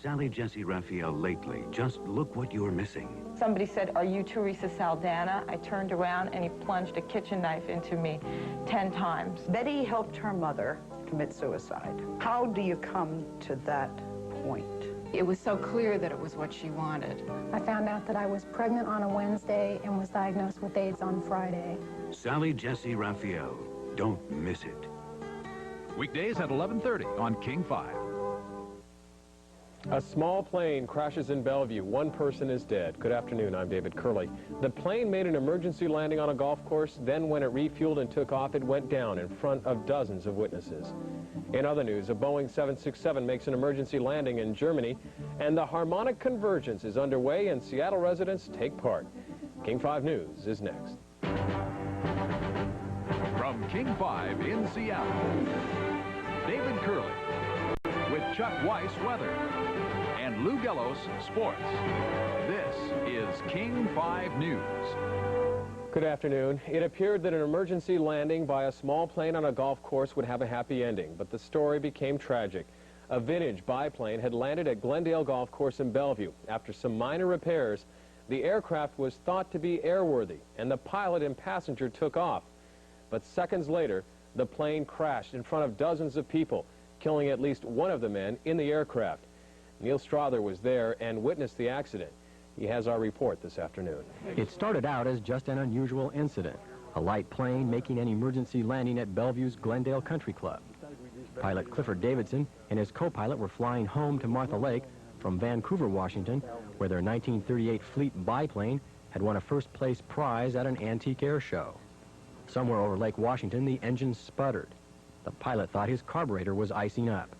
Sally Jesse Raphael lately. Just look what you're missing. Somebody said, "Are you Teresa Saldana?" I turned around and he plunged a kitchen knife into me 10 times. Betty helped her mother commit suicide. How do you come to that point? It was so clear that it was what she wanted. I found out that I was pregnant on a Wednesday and was diagnosed with AIDS on Friday. Sally Jesse Raphael. Don't miss it. Weekdays at 11:30 on King 5. A small plane crashes in Bellevue. One person is dead. Good afternoon, I'm David Curley. The plane made an emergency landing on a golf course. Then when it refueled and took off, it went down in front of dozens of witnesses. In other news, a Boeing 767 makes an emergency landing in Germany, and the harmonic convergence is underway and Seattle residents take part. King 5 News is next. From King 5 in Seattle, David Curley with Chuck Weiss weather and Lou Gellos sports. This is King 5 News. Good afternoon. It appeared that an emergency landing by a small plane on a golf course would have a happy ending, but the story became tragic. A vintage biplane had landed at Glendale Golf Course in Bellevue. After some minor repairs, the aircraft was thought to be airworthy, and the pilot and passenger took off. But seconds later, the plane crashed in front of dozens of people, killing at least one of the men in the aircraft. Neil Strother was there and witnessed the accident. He has our report this afternoon. It started out as just an unusual incident, a light plane making an emergency landing at Bellevue's Glendale Country Club. Pilot Clifford Davidson and his co-pilot were flying home to Martha Lake from Vancouver, Washington, where their 1938 Fleet biplane had won a first-place prize at an antique air show. Somewhere over Lake Washington, the engine sputtered. The pilot thought his carburetor was icing up.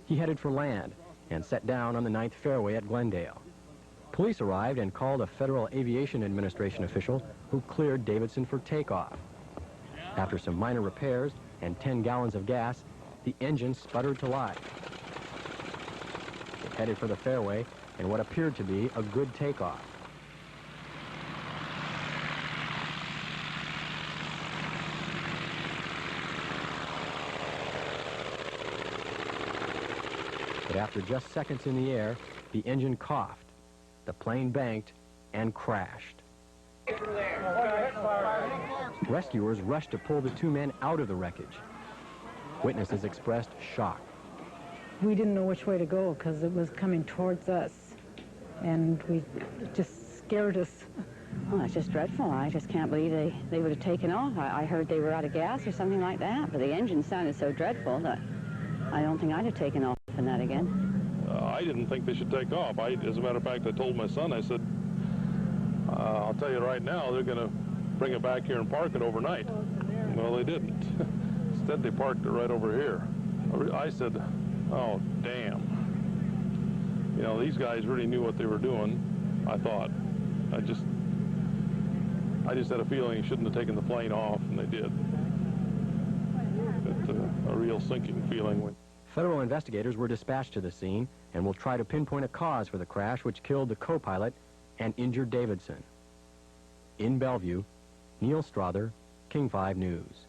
He headed for land and set down on the 9th fairway at Glendale. Police arrived and called a Federal Aviation Administration official who cleared Davidson for takeoff. After some minor repairs and 10 gallons of gas, the engine sputtered to life. It headed for the fairway in what appeared to be a good takeoff. But after just seconds in the air, the engine coughed, the plane banked, and crashed. Rescuers rushed to pull the two men out of the wreckage. Witnesses expressed shock. We didn't know which way to go because it was coming towards us, and it just scared us. Well, it's just dreadful. I just can't believe they would have taken off. I heard they were out of gas or something like that, but the engine sounded so dreadful that I don't think I'd have taken off in that again. I didn't think they should take off. As a matter of fact, I told my son, I said, I'll tell you right now, they're going to bring it back here and park it overnight. Well, they didn't. Instead, they parked it right over here. I said, oh, damn. You know, these guys really knew what they were doing, I thought. I just had a feeling he shouldn't have taken the plane off, and they did. It's a real sinking feeling. Federal investigators were dispatched to the scene and will try to pinpoint a cause for the crash which killed the co-pilot and injured Davidson. In Bellevue, Neil Strother, King 5 News.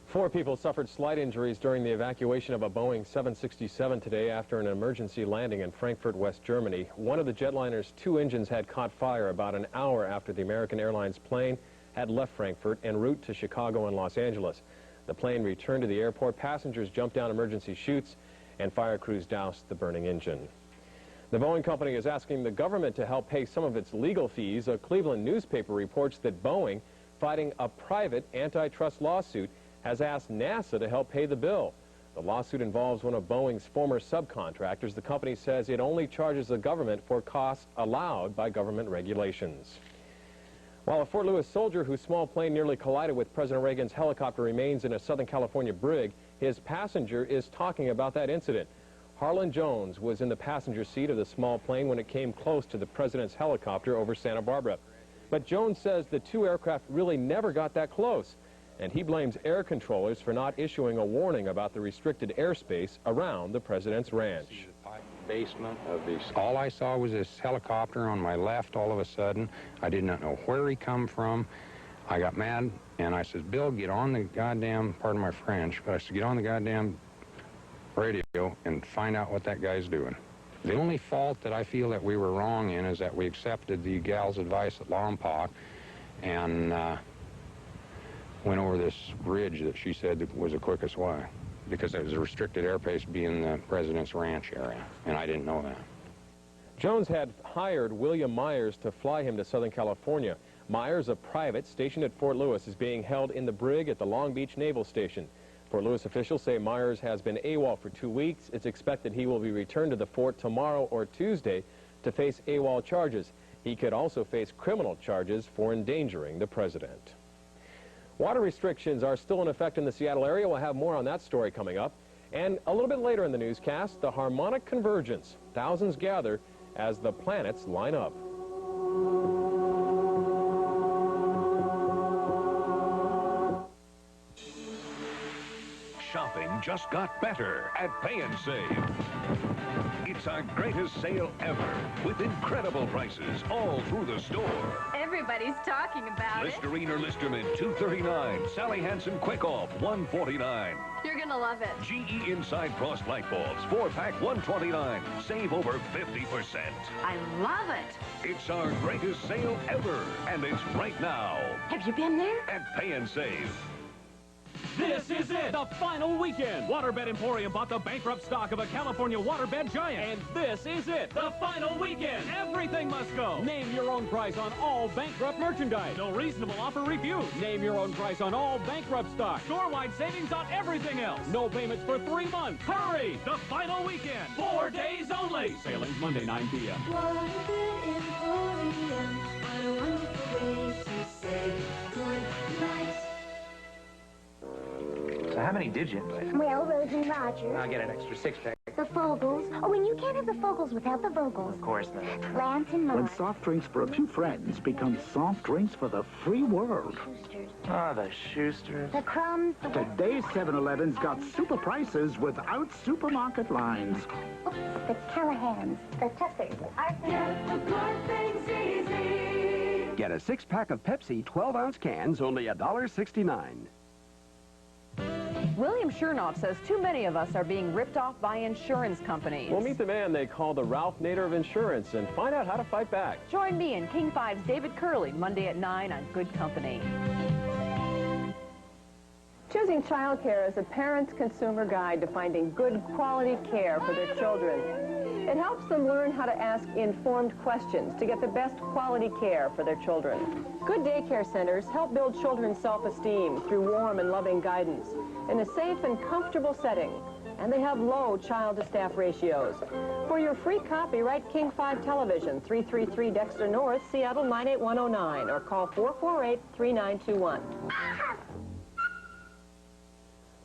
4 people suffered slight injuries during the evacuation of a Boeing 767 today after an emergency landing in Frankfurt, West Germany. One of the jetliner's 2 engines had caught fire about an hour after the American Airlines plane had left Frankfurt en route to Chicago and Los Angeles. The plane returned to the airport, passengers jumped down emergency chutes, and fire crews doused the burning engine. The Boeing company is asking the government to help pay some of its legal fees. A Cleveland newspaper reports that Boeing, fighting a private antitrust lawsuit, has asked NASA to help pay the bill. The lawsuit involves one of Boeing's former subcontractors. The company says it only charges the government for costs allowed by government regulations. While a Fort Lewis soldier whose small plane nearly collided with President Reagan's helicopter remains in a Southern California brig, his passenger is talking about that incident. Harlan Jones was in the passenger seat of the small plane when it came close to the president's helicopter over Santa Barbara. But Jones says the 2 aircraft really never got that close, and he blames air controllers for not issuing a warning about the restricted airspace around the president's ranch. Basement of this. All I saw was this helicopter on my left all of a sudden. I did not know where he come from. I got mad and I said, Bill, get on the goddamn, pardon my French, but I said, get on the goddamn radio and find out what that guy's doing. The only fault that I feel that we were wrong in is that we accepted the gal's advice at Lompoc and went over this ridge that she said was the quickest way, because it was a restricted airspace being the President's Ranch area, and I didn't know that. Jones had hired William Myers to fly him to Southern California. Myers, a private stationed at Fort Lewis, is being held in the brig at the Long Beach Naval Station. Fort Lewis officials say Myers has been AWOL for 2 weeks. It's expected he will be returned to the fort tomorrow or Tuesday to face AWOL charges. He could also face criminal charges for endangering the president. Water restrictions are still in effect in the Seattle area. We'll have more on that story coming up. And a little bit later in the newscast, the harmonic convergence. Thousands gather as the planets line up. Shopping just got better at Pay and Save. It's our greatest sale ever, with incredible prices all through the store. Everybody's talking about Listerine or Listerman, $2.39. Sally Hansen Quick Off, $1.49. You're gonna love it. GE Inside Frost light bulbs, 4-pack, $1.29. Save over 50%. I love it. It's our greatest sale ever, and it's right now. Have you been there? At Pay and Save. This is it, the final weekend. Waterbed Emporium bought the bankrupt stock of a California waterbed giant. And this is it, the final weekend. Everything must go. Name your own price on all bankrupt merchandise. No reasonable offer refused. Name your own price on all bankrupt stock. Store-wide savings on everything else. No payments for 3 months. Hurry, the final weekend. 4 days only. Sailings Monday, 9 p.m. Waterbed Emporium. What a wonderful way to say good night. So how many did you invite? Well, Rose and Roger. I'll get an extra 6-pack. The Fogels. Oh, and you can't have the Fogels without the Vogels. Of course not. Lance and Mark. When soft drinks for a few friends become soft drinks for the free world. Schuster's. Oh, the Schuster's. The Crumbs. Today's 7-Eleven's got super prices without supermarket lines. Oops, the Callahans. The Tuckers. Get the good things easy. Get a 6-pack of Pepsi 12-ounce cans, only $1.69. William Chernoff says too many of us are being ripped off by insurance companies. We'll meet the man they call the Ralph Nader of insurance and find out how to fight back. Join me and King 5's David Curley Monday at 9 on Good Company. Choosing childcare is a parent's consumer guide to finding good quality care for their children. It helps them learn how to ask informed questions to get the best quality care for their children. Good daycare centers help build children's self-esteem through warm and loving guidance in a safe and comfortable setting. And they have low child-to-staff ratios. For your free copy, write King 5 Television, 333 Dexter North, Seattle 98109, or call 448-3921.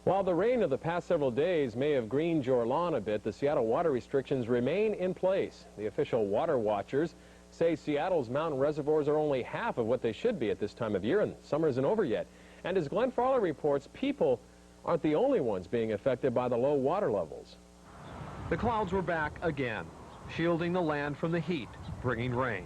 While the rain of the past several days may have greened your lawn a bit, the Seattle water restrictions remain in place. The official water watchers say Seattle's mountain reservoirs are only half of what they should be at this time of year, and summer isn't over yet. And as Glenn Fowler reports, people aren't the only ones being affected by the low water levels. The clouds were back again, shielding the land from the heat, bringing rain.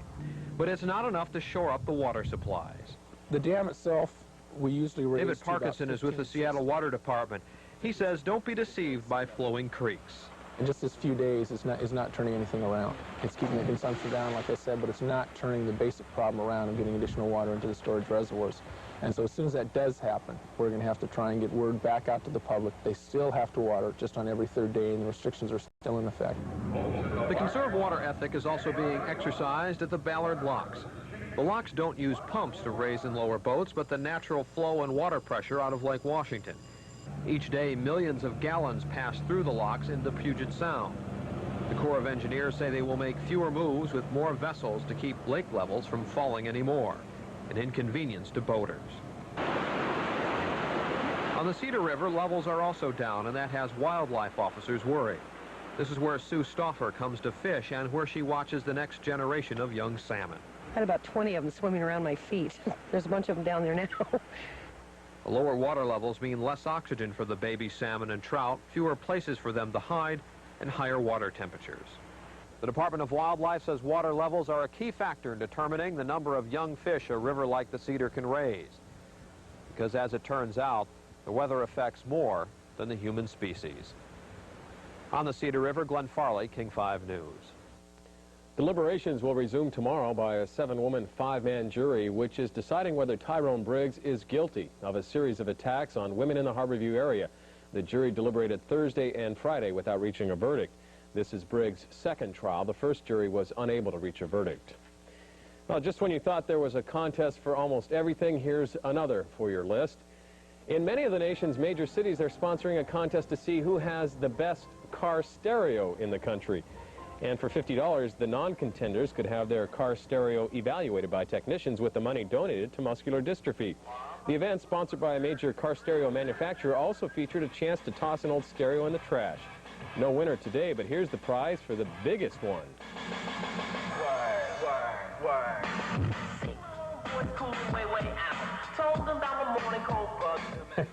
But it's not enough to shore up the water supplies. The dam itself, we usually raise David Parkinson is with the Seattle Water Department. He says don't be deceived by flowing creeks. In just this few days, it's not turning anything around. It's keeping the consumption down, like I said, but it's not turning the basic problem around and getting additional water into the storage reservoirs. And so as soon as that does happen, we're going to have to try and get word back out to the public. They still have to water just on every 3rd day, and the restrictions are still in effect. The conserved water ethic is also being exercised at the Ballard locks. The locks don't use pumps to raise and lower boats, but the natural flow and water pressure out of Lake Washington. Each day, millions of gallons pass through the locks into Puget Sound. The Corps of Engineers say they will make fewer moves with more vessels to keep lake levels from falling anymore, an inconvenience to boaters. On the Cedar River, levels are also down, and that has wildlife officers worried. This is where Sue Stauffer comes to fish and where she watches the next generation of young salmon. I had about 20 of them swimming around my feet. There's a bunch of them down there now. The lower water levels mean less oxygen for the baby salmon and trout, fewer places for them to hide, and higher water temperatures. The Department of Wildlife says water levels are a key factor in determining the number of young fish a river like the Cedar can raise. Because as it turns out, the weather affects more than the human species. On the Cedar River, Glenn Farley, King 5 News. Deliberations will resume tomorrow by a 7-woman, 5-man jury, which is deciding whether Tyrone Briggs is guilty of a series of attacks on women in the Harborview area. The jury deliberated Thursday and Friday without reaching a verdict. This is Briggs' second trial. The first jury was unable to reach a verdict. Well, just when you thought there was a contest for almost everything, here's another for your list. In many of the nation's major cities, they're sponsoring a contest to see who has the best car stereo in the country. And for $50, the non-contenders could have their car stereo evaluated by technicians with the money donated to muscular dystrophy. The event, sponsored by a major car stereo manufacturer, also featured a chance to toss an old stereo in the trash. No winner today, but here's the prize for the biggest one.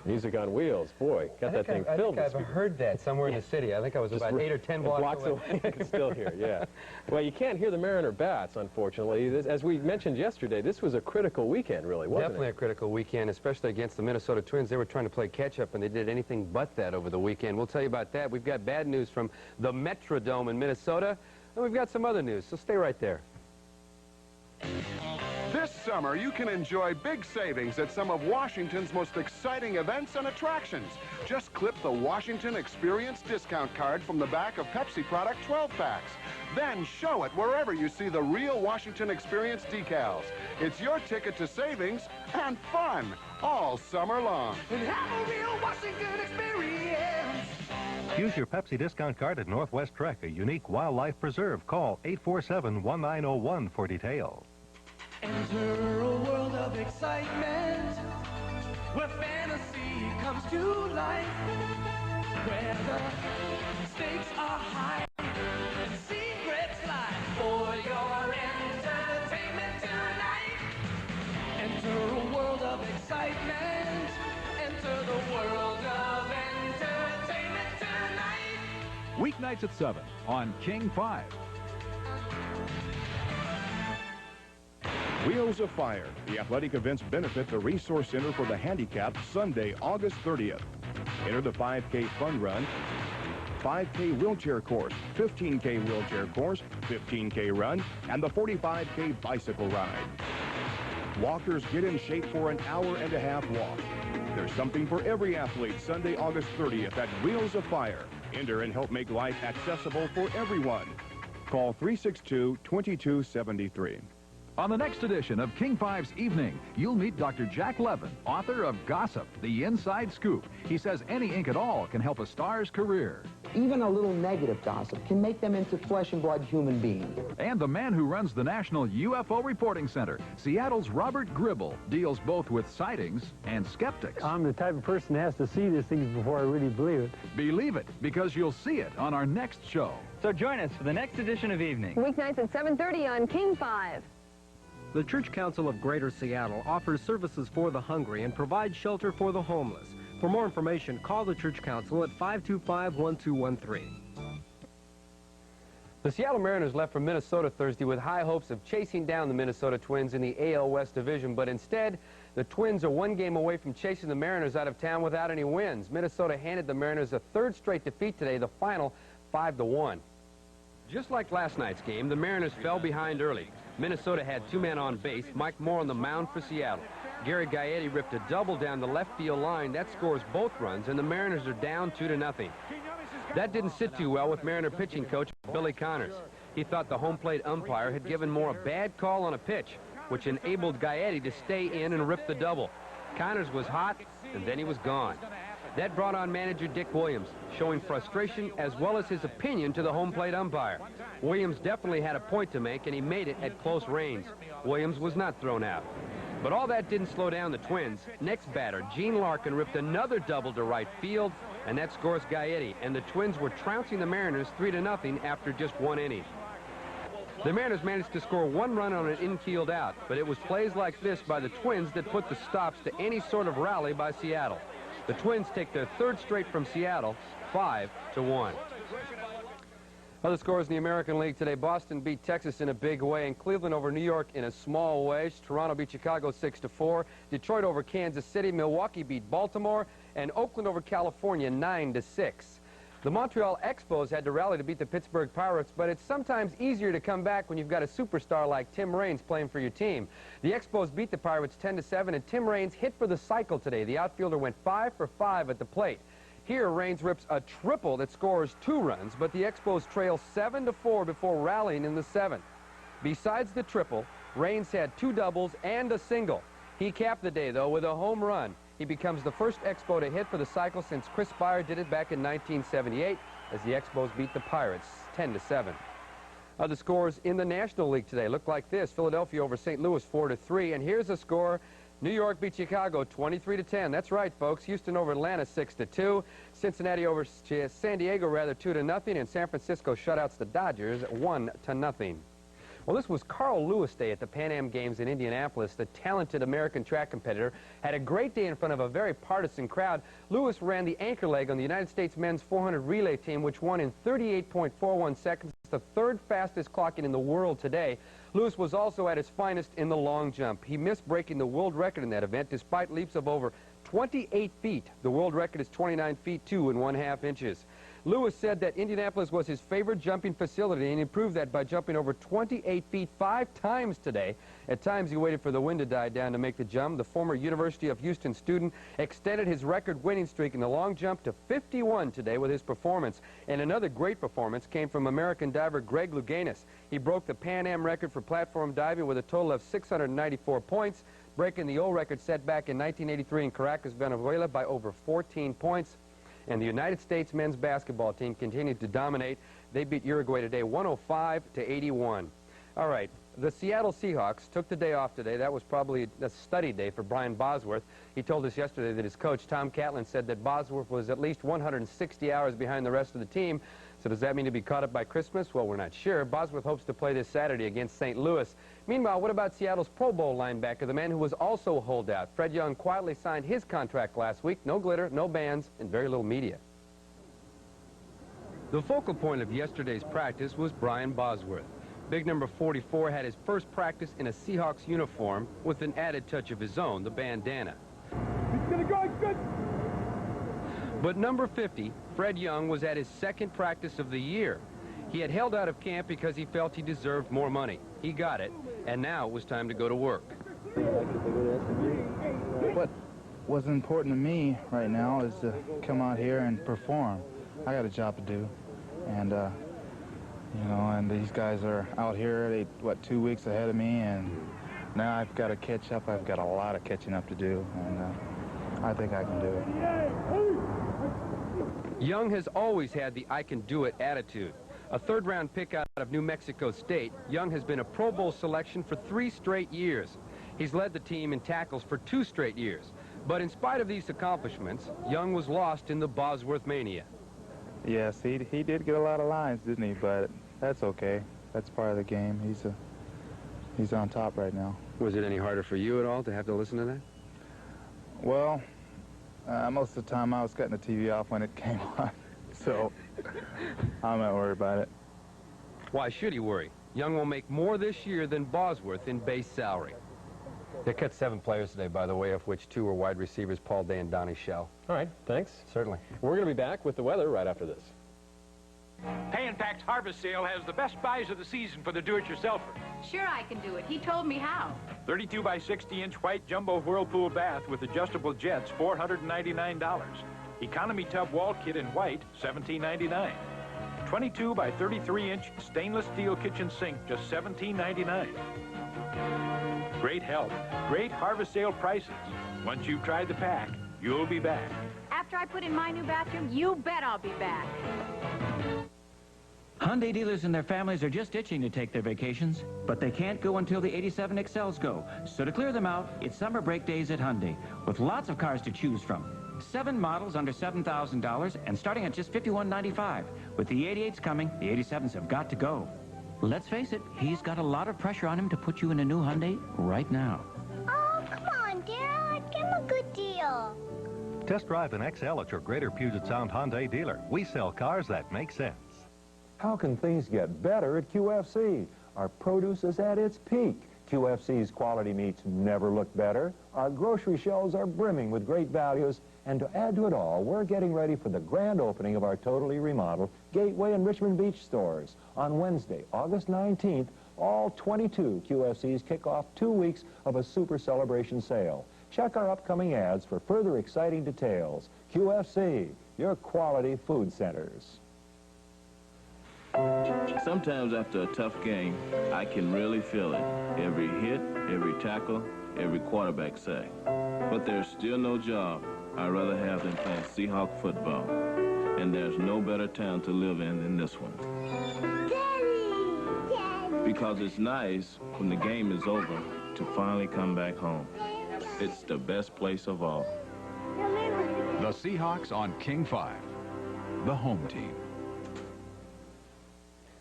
Music on wheels. Boy, got that thing filled with I've heard that somewhere in the city. I think I was about 8 or 10 blocks away. I can still hear, yeah. Well, you can't hear the Mariner bats, unfortunately. As we mentioned yesterday, this was a critical weekend, really, wasn't it? Definitely a critical weekend, especially against the Minnesota Twins. They were trying to play catch-up, and they did anything but that over the weekend. We'll tell you about that. We've got bad news from the Metrodome in Minnesota, and we've got some other news, so stay right there. This summer, you can enjoy big savings at some of Washington's most exciting events and attractions. Just clip the Washington Experience discount card from the back of Pepsi product 12-packs. Then show it wherever you see the real Washington Experience decals. It's your ticket to savings and fun all summer long. And have a real Washington experience. Use your Pepsi discount card at Northwest Trek, a unique wildlife preserve. Call 847-1901 for details. Enter a world of excitement, where fantasy comes to life, where the stakes are high and secrets lie for your entertainment tonight. Enter a world of excitement, enter the world of entertainment tonight. Weeknights at 7 on King 5. Wheels of Fire. The athletic events benefit the Resource Center for the Handicapped Sunday, August 30th. Enter the 5K fun run, 5K wheelchair course, 15K wheelchair course, 15K run, and the 45K bicycle ride. Walkers get in shape for an hour-and-a-half walk. There's something for every athlete Sunday, August 30th at Wheels of Fire. Enter and help make life accessible for everyone. Call 362-2273. On the next edition of King 5's Evening, you'll meet Dr. Jack Levin, author of Gossip, the Inside Scoop. He says any ink at all can help a star's career. Even a little negative gossip can make them into flesh and blood human beings. And the man who runs the National UFO Reporting Center, Seattle's Robert Gribble, deals both with sightings and skeptics. I'm the type of person that has to see these things before I really believe it. Believe it, because you'll see it on our next show. So join us for the next edition of Evening. Weeknights at 7:30 on King 5. The Church Council of Greater Seattle offers services for the hungry and provides shelter for the homeless. For more information, call the Church Council at 525-1213. The Seattle Mariners left for Minnesota Thursday with high hopes of chasing down the Minnesota Twins in the AL West Division, but instead, the Twins are one game away from chasing the Mariners out of town without any wins. Minnesota handed the Mariners a third straight defeat today, the final 5-1. Just like last night's game, the Mariners fell behind early. Minnesota had 2 men on base, Mike Moore on the mound for Seattle. Gary Gaetti ripped a double down the left field line. That scores both runs, and the Mariners are down 2-0. That didn't sit too well with Mariner pitching coach Billy Connors. He thought the home plate umpire had given Moore a bad call on a pitch, which enabled Gaetti to stay in and rip the double. Connors was hot, and then he was gone. That brought on manager Dick Williams, showing frustration as well as his opinion to the home plate umpire. Williams definitely had a point to make, and he made it at close range. Williams was not thrown out. But all that didn't slow down the Twins. Next batter, Gene Larkin, ripped another double to right field, and that scores Gaetti, and the Twins were trouncing the Mariners 3-0 after just 1 inning. The Mariners managed to score 1 run on an infield out, but it was plays like this by the Twins that put the stops to any sort of rally by Seattle. The Twins take their third straight from Seattle, 5-1. Other scores in the American League today. Boston beat Texas in a big way, and Cleveland over New York in a small way. Toronto beat Chicago 6-4. Detroit over Kansas City. Milwaukee beat Baltimore, and Oakland over California 9-6. The Montreal Expos had to rally to beat the Pittsburgh Pirates, but it's sometimes easier to come back when you've got a superstar like Tim Raines playing for your team. The Expos beat the Pirates 10-7, and Tim Raines hit for the cycle today. The outfielder went 5 for 5 at the plate. Here, Raines rips a triple that scores 2 runs, but the Expos trail 7-4 before rallying in the 7th. Besides the triple, Raines had 2 doubles and a single. He capped the day, though, with a home run. He becomes the first Expo to hit for the cycle since Chris Spire did it back in 1978 as the Expos beat the Pirates 10-7. Other scores in the National League today look like this. Philadelphia over St. Louis 4-3, and here's a score. New York beat Chicago 23-10. That's right, folks. Houston over Atlanta 6-2. Cincinnati over San Diego, rather, 2-0, and San Francisco shutouts the Dodgers 1-0. Well, this was Carl Lewis Day at the Pan Am Games in Indianapolis. The talented American track competitor had a great day in front of a very partisan crowd. Lewis ran the anchor leg on the United States men's 400 relay team, which won in 38.41 seconds. It's the 3rd fastest clocking in the world today. Lewis was also at his finest in the long jump. He missed breaking the world record in that event despite leaps of over 28 feet. The world record is 29 feet 2 1/2 inches. Lewis said that Indianapolis was his favorite jumping facility, and he proved that by jumping over 28 feet 5 times today. At times, he waited for the wind to die down to make the jump. The former University of Houston student extended his record winning streak in the long jump to 51 today with his performance. And another great performance came from American diver Greg Louganis. He broke the Pan Am record for platform diving with a total of 694 points, breaking the old record set back in 1983 in Caracas, Venezuela by over 14 points. And the United States men's basketball team continued to dominate. They beat Uruguay today 105-81. All right, the Seattle Seahawks took the day off today. That was probably a study day for Brian Bosworth. He told us yesterday that his coach, Tom Catlin, said that Bosworth was at least 160 hours behind the rest of the team. So does that mean to be caught up by Christmas? Well, we're not sure. Bosworth hopes to play this Saturday against St. Louis. Meanwhile, what about Seattle's Pro Bowl linebacker, the man who was also a holdout? Fred Young quietly signed his contract last week. No glitter, no bands, and very little media. The focal point of yesterday's practice was Brian Bosworth. Big number 44 had his first practice in a Seahawks uniform with an added touch of his own, the bandana. He's gonna go, good. But number 50, Fred Young, was at his 2nd practice of the year. He had held out of camp because he felt he deserved more money. He got it, and now it was time to go to work. What's important to me right now is to come out here and perform. I got a job to do, and you know, and these guys are out here, 2 weeks ahead of me, and now I've got to catch up. I've got a lot of catching up to do, and I think I can do it. Young has always had the I can do it attitude. A 3rd-round pick out of New Mexico State, Young has been a Pro Bowl selection for 3 straight years. He's led the team in tackles for 2 straight years. But in spite of these accomplishments, Young was lost in the Bosworth mania. Yes, he did get a lot of lines, didn't he? But that's okay. That's part of the game. He's on top right now. Was it any harder for you at all to have to listen to that? Well, most of the time I was cutting the TV off when it came on, so I'm not worried about it. Why should he worry? Young will make more this year than Bosworth in base salary. They cut 7 players today, by the way, of which 2 were wide receivers, Paul Day and Donnie Shell. All right, thanks. Certainly. We're going to be back with the weather right after this. Pay and Pac's Harvest Sale has the best buys of the season for the do-it-yourselfer. Sure I can do it. He told me how. 32 by 60-inch white jumbo whirlpool bath with adjustable jets, $499. Economy tub wall kit in white, $17.99. 22 by 33-inch stainless steel kitchen sink, just $17.99. Great help, great Harvest Sale prices. Once you've tried the Pac, you'll be back. After I put in my new bathroom, you bet I'll be back. Hyundai dealers and their families are just itching to take their vacations, but they can't go until the 87 XLs go. So to clear them out, it's summer break days at Hyundai, with lots of cars to choose from. 7 models under $7,000 and starting at just $51.95. With the 88s coming, the 87s have got to go. Let's face it, he's got a lot of pressure on him to put you in a new Hyundai right now. Oh, come on, Dad. Give him a good deal. Test drive an XL at your Greater Puget Sound Hyundai dealer. We sell cars that make sense. How can things get better at QFC? Our produce is at its peak. QFC's quality meats never look better. Our grocery shelves are brimming with great values, And to add to it all, we're getting ready for the grand opening of our totally remodeled Gateway and Richmond Beach stores. On Wednesday, August 19th, all 22 QFCs kick off 2 weeks of a super celebration sale. Check our upcoming ads for further exciting details. QFC, your quality food centers. Sometimes after a tough game, I can really feel it. Every hit, every tackle, every quarterback sack. But there's still no job I'd rather have than playing Seahawk football. And there's no better town to live in than this one. Daddy! Daddy! Because it's nice, when the game is over, to finally come back home. It's the best place of all. The Seahawks on King 5, the home team.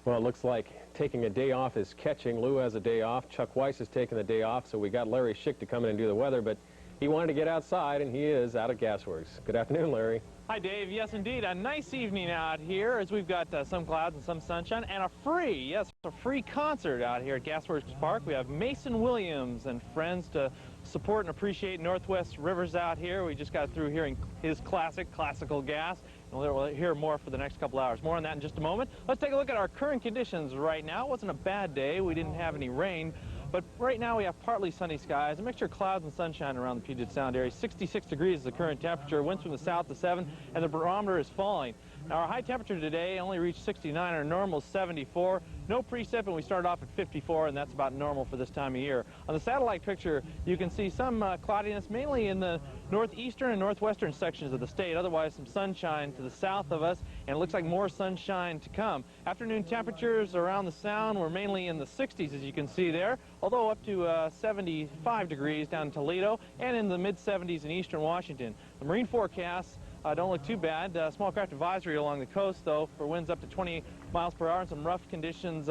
Well, it looks like taking a day off is catching. Lou has a day off. Chuck Weiss is taking the day off, so we got Larry Schick to come in and do the weather, but he wanted to get outside, and he is out at Gasworks. Good afternoon, Larry. Hi, Dave. Yes, indeed. A nice evening out here as we've got some clouds and some sunshine and a free concert out here at Gasworks Park. We have Mason Williams and friends to support and appreciate Northwest Rivers out here. We just got through hearing his classical gas, and we'll hear more for the next couple hours. More on that in just a moment. Let's take a look at our current conditions right now. It wasn't a bad day. We didn't have any rain. But right now we have partly sunny skies, a mixture of clouds and sunshine around the Puget Sound area. 66 degrees is the current temperature. Winds from the south to 7, and the barometer is falling. Now our high temperature today only reached 69, our normal is 74. No precip, and we started off at 54, and that's about normal for this time of year. On the satellite picture, you can see some cloudiness, mainly in the northeastern and northwestern sections of the state. Otherwise, some sunshine to the south of us, and it looks like more sunshine to come. Afternoon temperatures around the Sound were mainly in the 60s, as you can see there, although up to 75 degrees down in Toledo, and in the mid-70s in eastern Washington. The marine forecasts don't look too bad. Small craft advisory along the coast, though, for winds up to 20 miles per hour and some rough conditions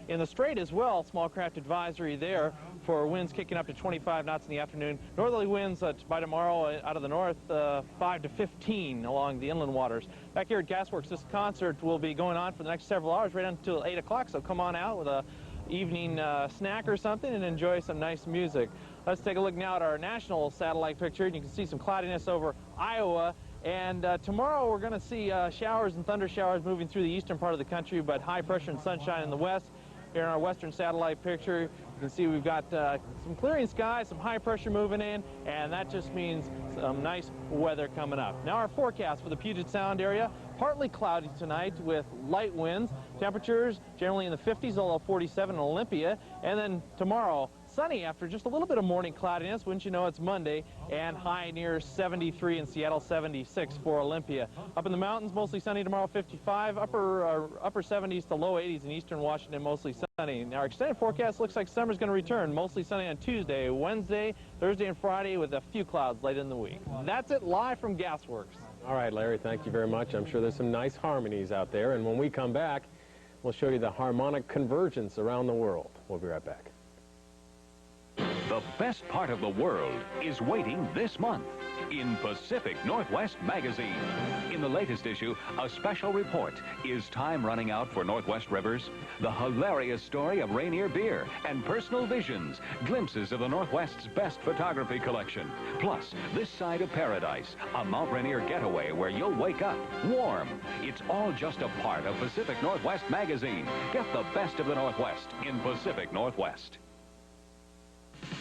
in the strait as well. Small craft advisory there for winds kicking up to 25 knots in the afternoon. Northerly winds by tomorrow out of the north, 5 to 15 along the inland waters. Back here at Gasworks, this concert will be going on for the next several hours, right until 8 o'clock, so come on out with a evening snack or something and enjoy some nice music. Let's take a look now at our national satellite picture. You can see some cloudiness over Iowa. And tomorrow we're going to see showers and thunder showers moving through the eastern part of the country, but high pressure and sunshine in the west. Here in our western satellite picture, you can see we've got some clearing skies, some high pressure moving in, and that just means some nice weather coming up. Now our forecast for the Puget Sound area, partly cloudy tonight with light winds. Temperatures generally in the 50s, although 47 in Olympia. And then tomorrow, sunny after just a little bit of morning cloudiness. Wouldn't you know it's Monday, and high near 73 in Seattle, 76 for Olympia. Up in the mountains, mostly sunny tomorrow, 55. Upper 70s to low 80s in eastern Washington, mostly sunny. Now our extended forecast looks like summer's going to return, mostly sunny on Tuesday, Wednesday, Thursday, and Friday with a few clouds late in the week. That's it live from Gasworks. All right, Larry, thank you very much. I'm sure there's some nice harmonies out there, and when we come back, we'll show you the harmonic convergence around the world. We'll be right back. The best part of the world is waiting this month in Pacific Northwest Magazine. In the latest issue, a special report, Is Time Running Out for Northwest Rivers? The hilarious story of Rainier Beer and personal visions, glimpses of the Northwest's best photography collection. Plus, This Side of Paradise, a Mount Rainier getaway where you'll wake up warm. It's all just a part of Pacific Northwest Magazine. Get the best of the Northwest in Pacific Northwest.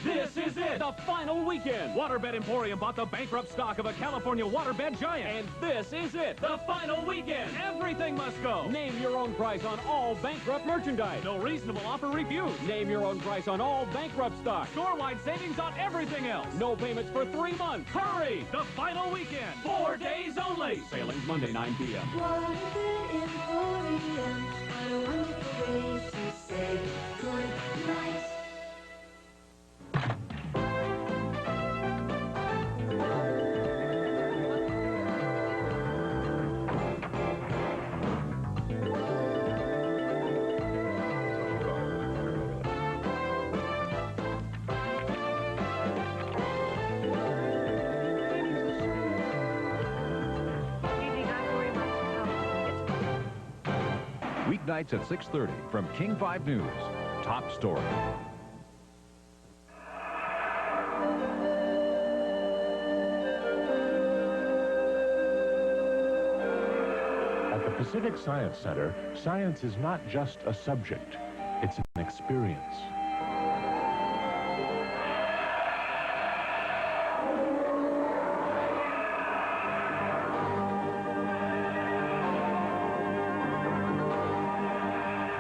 This is it, the final weekend. Waterbed Emporium bought the bankrupt stock of a California waterbed giant. And this is it, the final weekend. Everything must go. Name your own price on all bankrupt merchandise. No reasonable offer refused. Name your own price on all bankrupt stock. Store-wide savings on everything else. No payments for 3 months. Hurry, the final weekend. 4 days only. Sailings Monday, 9 p.m. Waterbed Emporium, what a wonderful way to say good night. Weeknights at 6:30 from King 5 News. Top story. Pacific Science Center, science is not just a subject, it's an experience.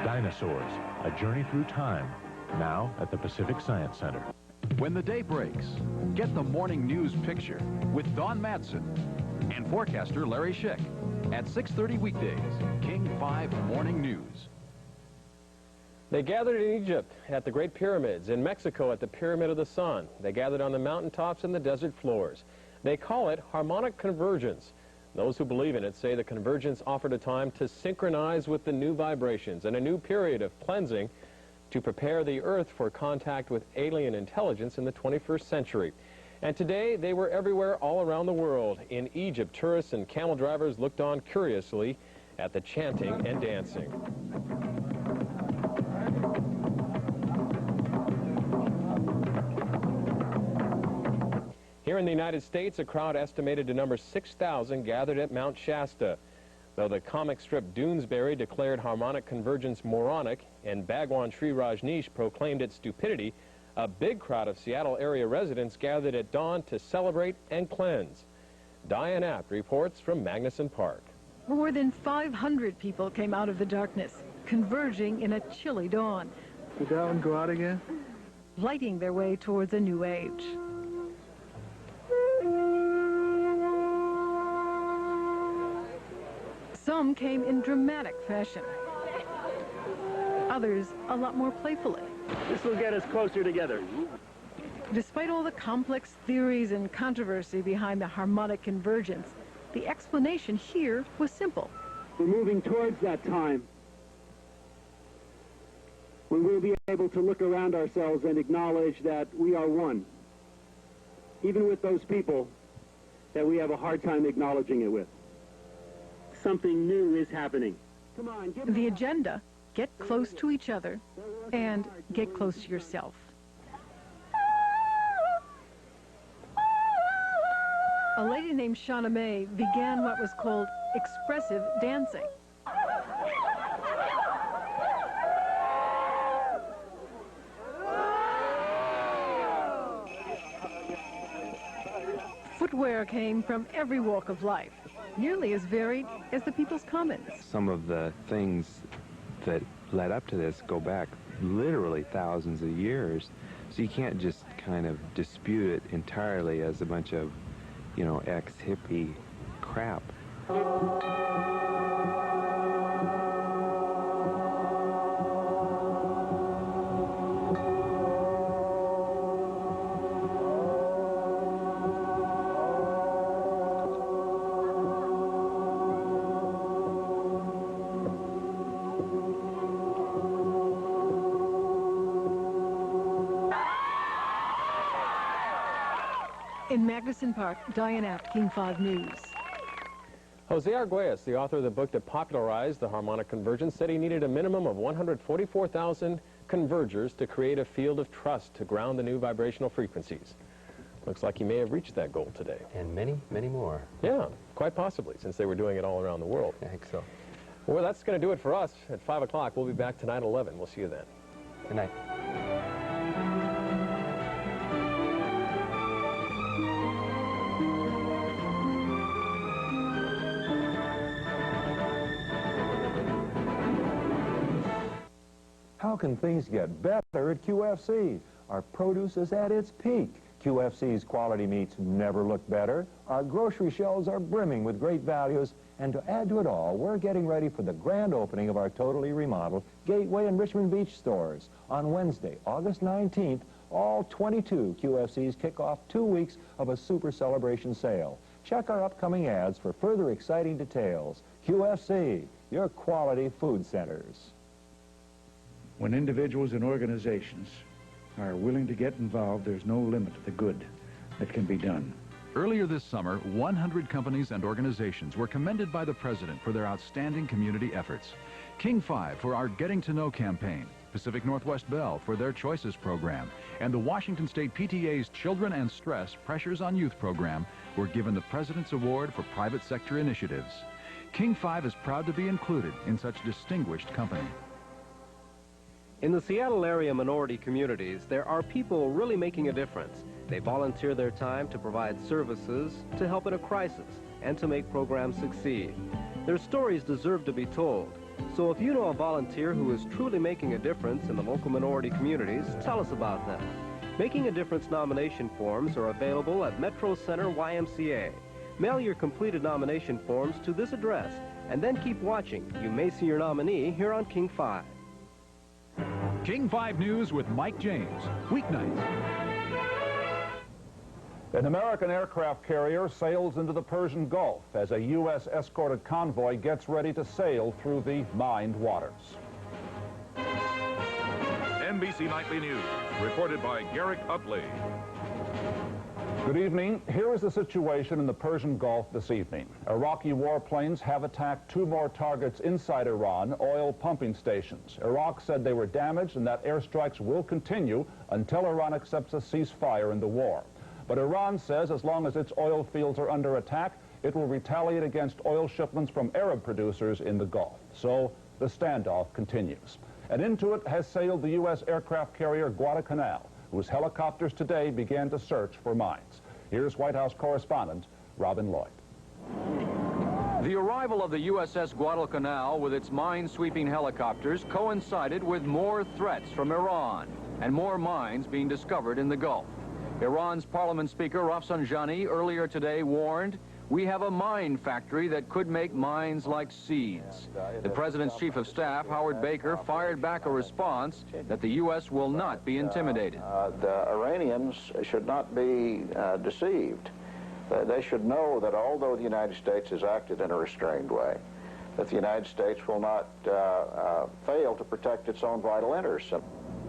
Dinosaurs, a journey through time, now at the Pacific Science Center. When the day breaks, get the morning news picture with Dawn Madsen and forecaster Larry Schick at 6:30 weekdays, King 5 Morning News. They gathered in Egypt at the Great Pyramids, in Mexico at the Pyramid of the Sun. They gathered on the mountaintops and the desert floors. They call it harmonic convergence. Those who believe in it say the convergence offered a time to synchronize with the new vibrations and a new period of cleansing to prepare the Earth for contact with alien intelligence in the 21st century. And today, they were everywhere all around the world. In Egypt, tourists and camel drivers looked on curiously at the chanting and dancing. Here in the United States, a crowd estimated to number 6,000 gathered at Mount Shasta. Though the comic strip Doonesbury declared harmonic convergence moronic and Bhagwan Sri Rajneesh proclaimed its stupidity, a big crowd of Seattle area residents gathered at dawn to celebrate and cleanse. Diane Apt reports from Magnuson Park. More than 500 people came out of the darkness, converging in a chilly dawn. Did that one go out again? Lighting their way towards a new age. Some came in dramatic fashion. Others a lot more playfully. This will get us closer together. Despite all the complex theories and controversy behind the harmonic convergence, the explanation here was simple. We're moving towards that time when we'll be able to look around ourselves and acknowledge that we are one, even with those people that we have a hard time acknowledging it with. Something new is happening. Come on, the agenda: get close to each other and get close to yourself. A lady named Shauna May began what was called expressive dancing. Footwear came from every walk of life, nearly as varied as the people's comments. Some of the things that led up to this go back literally thousands of years, so you can't just kind of dispute it entirely as a bunch of, you know, ex-hippie crap. In Magnuson Park, Diane Apt, King 5 News. Jose Arguelles, the author of the book that popularized the harmonic convergence, said he needed a minimum of 144,000 convergers to create a field of trust to ground the new vibrational frequencies. Looks like he may have reached that goal today. And many, many more. Yeah, quite possibly, since they were doing it all around the world. I think so. Well, that's going to do it for us at 5 o'clock. We'll be back tonight at 11. We'll see you then. Good night. How can things get better at QFC? Our produce is at its peak. QFC's quality meats never look better. Our grocery shelves are brimming with great values. And to add to it all, we're getting ready for the grand opening of our totally remodeled Gateway and Richmond Beach stores. On Wednesday, August 19th, all 22 QFCs kick off 2 weeks of a super celebration sale. Check our upcoming ads for further exciting details. QFC, your quality food centers. When individuals and organizations are willing to get involved, there's no limit to the good that can be done. Earlier this summer, 100 companies and organizations were commended by the President for their outstanding community efforts. King 5 for our Getting to Know campaign, Pacific Northwest Bell for their Choices program, and the Washington State PTA's Children and Stress Pressures on Youth program were given the President's Award for Private Sector Initiatives. King 5 is proud to be included in such distinguished company. In the Seattle area minority communities, there are people really making a difference. They volunteer their time to provide services, to help in a crisis, and to make programs succeed. Their stories deserve to be told. So if you know a volunteer who is truly making a difference in the local minority communities, tell us about them. Making a Difference nomination forms are available at Metro Center YMCA. Mail your completed nomination forms to this address, and then keep watching. You may see your nominee here on King 5. King 5 News with Mike James, weeknights. An American aircraft carrier sails into the Persian Gulf as a U.S. escorted convoy gets ready to sail through the mined waters. NBC Nightly News, reported by Garrick Utley. Good evening. Here is the situation in the Persian Gulf this evening. Iraqi warplanes have attacked 2 more targets inside Iran, oil pumping stations. Iraq said they were damaged and that airstrikes will continue until Iran accepts a ceasefire in the war. But Iran says as long as its oil fields are under attack, it will retaliate against oil shipments from Arab producers in the Gulf. So the standoff continues. And into it has sailed the U.S. aircraft carrier Guadalcanal, whose helicopters today began to search for mines. Here's White House correspondent Robin Lloyd. The arrival of the USS Guadalcanal with its mine-sweeping helicopters coincided with more threats from Iran and more mines being discovered in the Gulf. Iran's Parliament Speaker Rafsanjani earlier today warned, "We have a mine factory that could make mines like seeds." The president's chief of staff, Howard Baker, fired back a response that the U.S. will not be intimidated. The Iranians should not be deceived. They should know that although the United States has acted in a restrained way, that the United States will not fail to protect its own vital interests.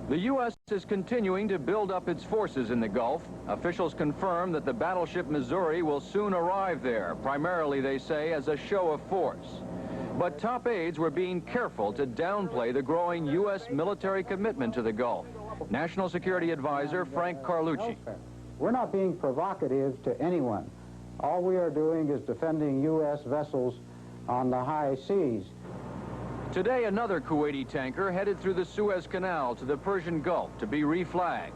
The U.S. is continuing to build up its forces in the Gulf. Officials confirm that the battleship Missouri will soon arrive there, primarily, they say, as a show of force. But top aides were being careful to downplay the growing U.S. military commitment to the Gulf. National Security Advisor Frank Carlucci. We're not being provocative to anyone. All we are doing is defending U.S. vessels on the high seas. Today, another Kuwaiti tanker headed through the Suez Canal to the Persian Gulf to be reflagged.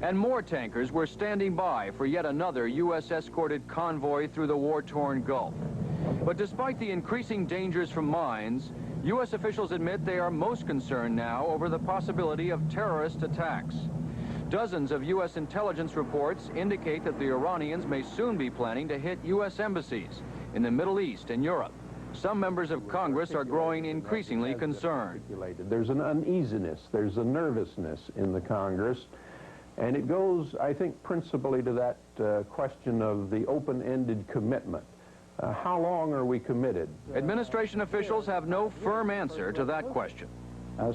And more tankers were standing by for yet another U.S.-escorted convoy through the war-torn Gulf. But despite the increasing dangers from mines, U.S. officials admit they are most concerned now over the possibility of terrorist attacks. Dozens of U.S. intelligence reports indicate that the Iranians may soon be planning to hit U.S. embassies in the Middle East and Europe. Some members of Congress are growing increasingly concerned. There's an uneasiness, there's a nervousness in the Congress, and it goes, I think, principally to that question of the open-ended commitment. How long are we committed? Administration officials have no firm answer to that question.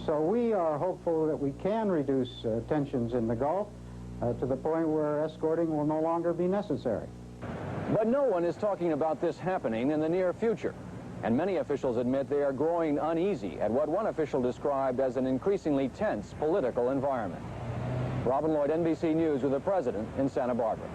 So we are hopeful that we can reduce tensions in the Gulf to the point where escorting will no longer be necessary. But no one is talking about this happening in the near future. And many officials admit they are growing uneasy at what one official described as an increasingly tense political environment. Robin Lloyd, NBC News, with the president in Santa Barbara.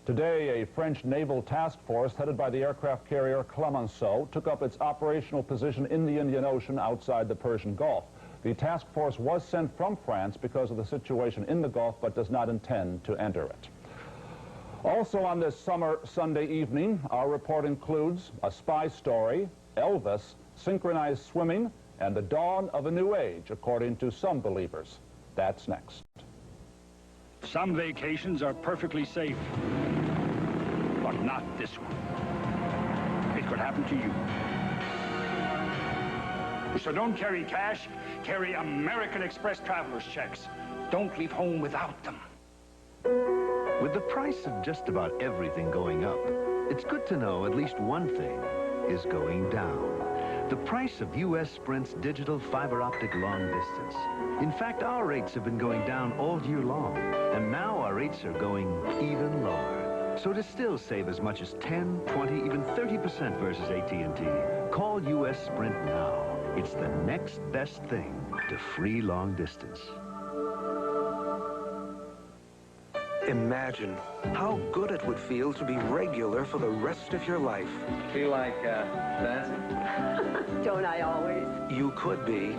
Today, a French naval task force headed by the aircraft carrier Clemenceau took up its operational position in the Indian Ocean outside the Persian Gulf. The task force was sent from France because of the situation in the Gulf, but does not intend to enter it. Also on this summer Sunday evening, our report includes a spy story, Elvis, synchronized swimming, and the dawn of a new age, according to some believers. That's next. Some vacations are perfectly safe, but not this one. It could happen to you. So don't carry cash, carry American Express traveler's checks. Don't leave home without them. With the price of just about everything going up, it's good to know at least one thing is going down. The price of U.S. Sprint's digital fiber optic long distance. In fact, our rates have been going down all year long, and now our rates are going even lower. So to still save as much as 10, 20, even 30% versus AT&T, call U.S. Sprint now. It's the next best thing to free long distance. Imagine how good it would feel to be regular for the rest of your life. Feel like dancing? Don't I always? You could be.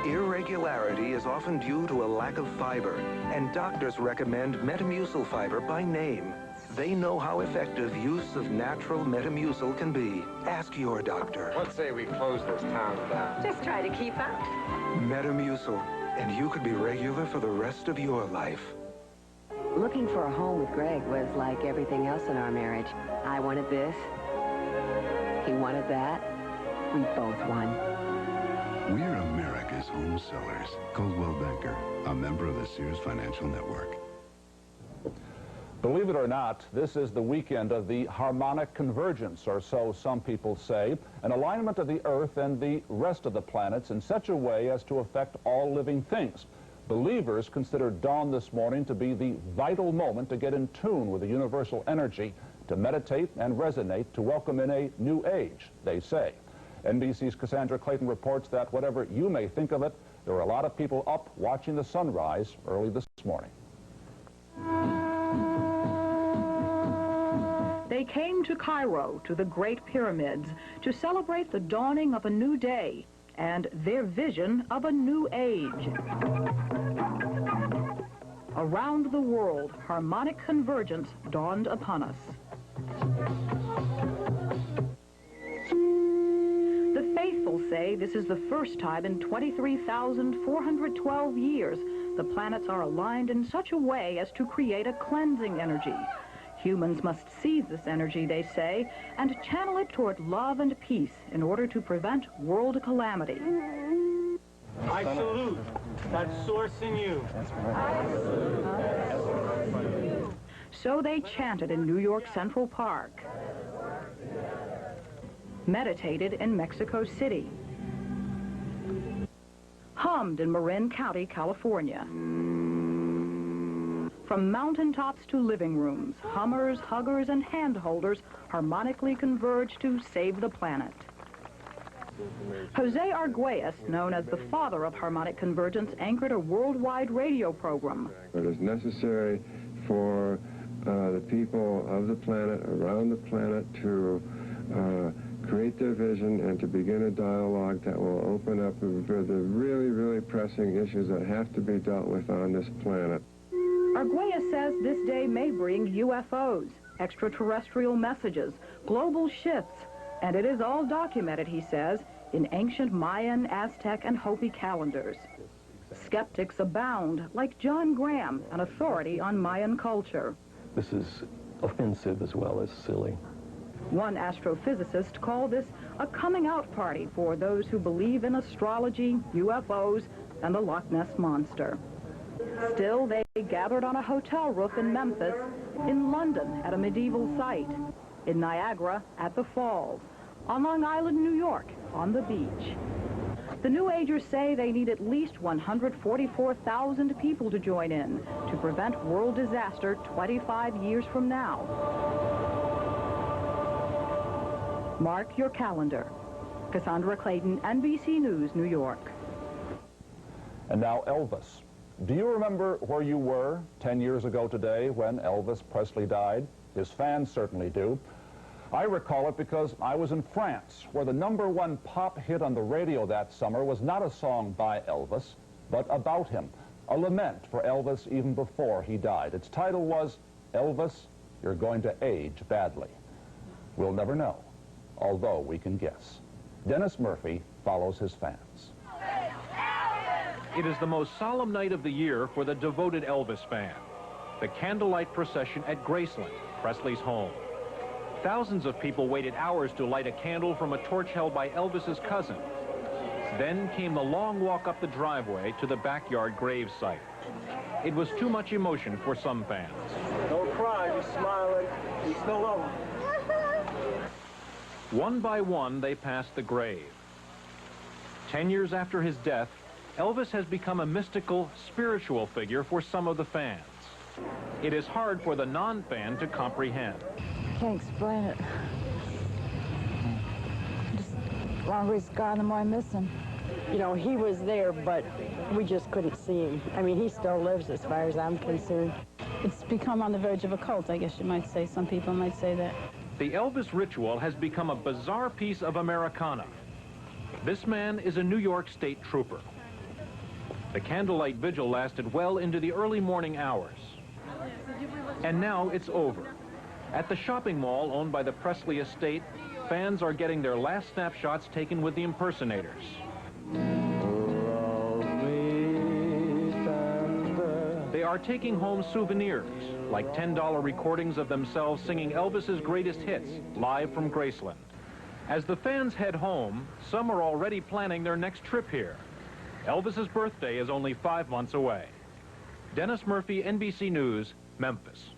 Irregularity is often due to a lack of fiber, and doctors recommend Metamucil fiber by name. They know how effective use of natural Metamucil can be. Ask your doctor. Let's say we close this town down. Just try to keep up. Metamucil, and you could be regular for the rest of your life. Looking for a home with Greg was like everything else in our marriage. I wanted this. He wanted that. We both won. We're America's home sellers. Coldwell Banker, a member of the Sears Financial Network. Believe it or not, this is the weekend of the harmonic convergence, or so some people say, an alignment of the Earth and the rest of the planets in such a way as to affect all living things. Believers consider dawn this morning to be the vital moment to get in tune with the universal energy, to meditate and resonate, to welcome in a new age, they say. NBC's Cassandra Clayton reports that whatever you may think of it, there were a lot of people up watching the sunrise early this morning. They came to Cairo, to the Great Pyramids, to celebrate the dawning of a new day and their vision of a new age. Around the world, harmonic convergence dawned upon us. The faithful say this is the first time in 23,412 years the planets are aligned in such a way as to create a cleansing energy. Humans must seize this energy, they say, and channel it toward love and peace in order to prevent world calamity. I salute that source in you. So they chanted in New York Central Park, meditated in Mexico City, hummed in Marin County, California. From mountaintops to living rooms, hummers, huggers, and hand-holders harmonically converge to save the planet. Jose Arguelles, known as the father of harmonic convergence, anchored a worldwide radio program. It is necessary for the people of the planet, around the planet, to create their vision and to begin a dialogue that will open up the really, really pressing issues that have to be dealt with on this planet. Arguelles says this day may bring UFOs, extraterrestrial messages, global shifts, and it is all documented, he says, in ancient Mayan, Aztec, and Hopi calendars. Skeptics abound, like John Graham, an authority on Mayan culture. This is offensive as well as silly. One astrophysicist called this a coming-out party for those who believe in astrology, UFOs, and the Loch Ness Monster. Still, they gathered on a hotel roof in Memphis, in London at a medieval site, in Niagara at the Falls, on Long Island, New York, on the beach. The New Agers say they need at least 144,000 people to join in to prevent world disaster 25 years from now. Mark your calendar. Cassandra Clayton, NBC News, New York. And now Elvis. Do you remember where you were 10 years ago today when Elvis Presley died? His fans certainly do. I recall it because I was in France, where the #1 pop hit on the radio that summer was not a song by Elvis, but about him, a lament for Elvis even before he died. Its title was, "Elvis, You're Going to Age Badly." We'll never know, although we can guess. Dennis Murphy follows his fans. It is the most solemn night of the year for the devoted Elvis fan. The candlelight procession at Graceland, Presley's home. Thousands of people waited hours to light a candle from a torch held by Elvis's cousin. Then came the long walk up the driveway to the backyard grave site. It was too much emotion for some fans. Don't cry, just smile, you still love him. One by one, they passed the grave. 10 years after his death, Elvis has become a mystical, spiritual figure for some of the fans. It is hard for the non-fan to comprehend. Can't explain it. Just the longer he's gone, the more I miss him. You know, he was there, but we just couldn't see him. I mean, he still lives as far as I'm concerned. It's become on the verge of a cult, I guess you might say. Some people might say that. The Elvis ritual has become a bizarre piece of Americana. This man is a New York State trooper. The candlelight vigil lasted well into the early morning hours. And now it's over. At the shopping mall owned by the Presley estate, fans are getting their last snapshots taken with the impersonators. They are taking home souvenirs, like $10 recordings of themselves singing Elvis's greatest hits, live from Graceland. As the fans head home, some are already planning their next trip here. Elvis's birthday is only 5 months away. Dennis Murphy, NBC News, Memphis.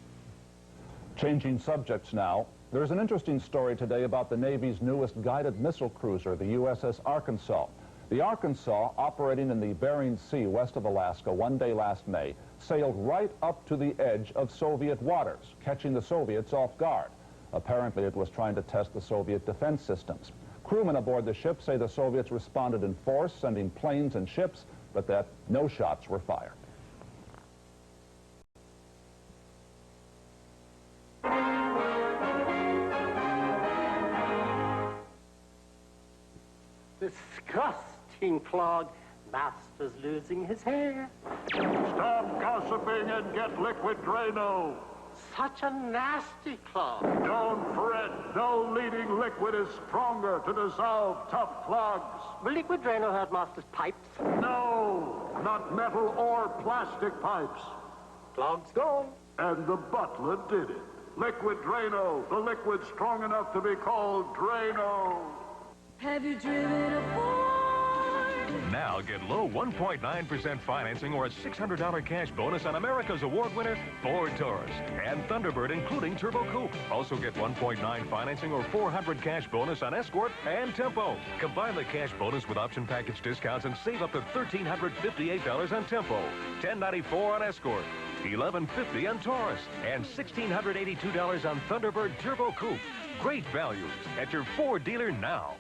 Changing subjects now, there's an interesting story today about the Navy's newest guided missile cruiser, the USS Arkansas. The Arkansas, operating in the Bering Sea west of Alaska one day last May, sailed right up to the edge of Soviet waters, catching the Soviets off guard. Apparently, it was trying to test the Soviet defense systems. Crewmen aboard the ship say the Soviets responded in force, sending planes and ships, but that no shots were fired. Disgusting clog. Master's losing his hair. Stop gossiping and get liquid Drano. Such a nasty clog. Don't fret. No leading liquid is stronger to dissolve tough clogs. Will liquid Drano hurt Master's pipes? No, not metal or plastic pipes. Clog's gone. And the butler did it. Liquid Drano, the liquid strong enough to be called Drano. Have you driven a Ford? Now get low 1.9% financing or a $600 cash bonus on America's award winner, Ford Taurus, and Thunderbird, including Turbo Coupe. Also get 1.9 financing or $400 cash bonus on Escort and Tempo. Combine the cash bonus with option package discounts and save up to $1,358 on Tempo, $1,094 on Escort, $1,150 on Taurus, and $1,682 on Thunderbird Turbo Coupe. Great values at your Ford dealer now.